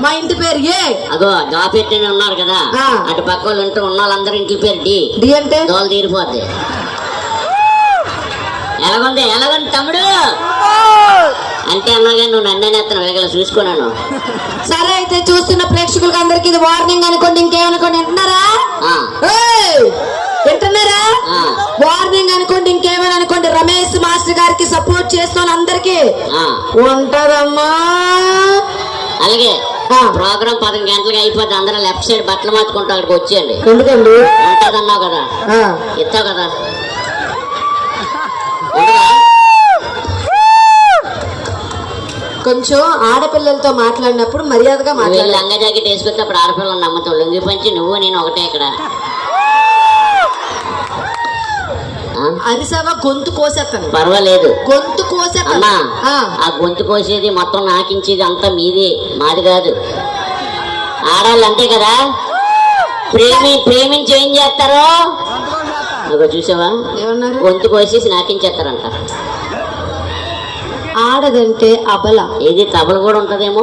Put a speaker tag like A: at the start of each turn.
A: మా ఇంటి పేరు ఏ.
B: అగో దాపెట్టని ఉన్నారు కదా, అటు పక్క వాళ్ళు ఉంటూ ఉన్న వాళ్ళందరూ ఇంటి పేరు డి.
A: డి అంటే
B: దోలు తీరిపోద్ది. ఎలాగుంది తమ్ముడు అంటే అన్నాగా నువ్వు నన్నేస్తున్నావు, వేగల చూసుకున్నాను.
A: సరే అయితే చూస్తున్న ప్రేక్షకులకి అందరికి ఇది వార్నింగ్ అనుకోండి, ఇంకేమనుకోండి. వింటున్నారా? వింటున్నారా? వార్నింగ్ అనుకోండి, ఇంకేమని అనుకోండి. రమేష్ మాస్టర్ గారికి సపోర్ట్ చేస్తున్న అందరికి ఉంటదమ్మా.
B: అలాగే ప్రోగ్రామ్ 10 గంటలకు అయిపోద్ది, అందరూ లెఫ్ట్ సైడ్ బట్టలు మార్చుకుంటూ అక్కడికి వచ్చేయండి.
A: ఎందుకండి
B: ఉంటదన్నావు కదా, ఇస్తావు కదా.
A: కొంచెం ఆడపిల్లలతో మాట్లాడినప్పుడు మర్యాదగా మాట్లాడాలి.
B: లంగా జాకెట్ వేసుకొస్తే అప్పుడు ఆడపిల్లలు నమ్మతావు. లొంగి పంచి నువ్వు నేను ఒకటే ఇక్కడ.
A: అరిసావా గొంతు కోసేస్తాను.
B: పర్వాలేదు,
A: గొంతు కోసేస్తాను.
B: ఆ గొంతు కోసేది మొత్తం నాకించేది అంతా మీది, మాది కాదు. ఆడాలి అంతే కదా. ప్రేమించి ఏం చేస్తారో చూసావా, గొంతు కోసేసి నాకించేస్తారంట.
A: ఆడదంటే అబల,
B: ఏది తబల కూడా ఉంటదేమో.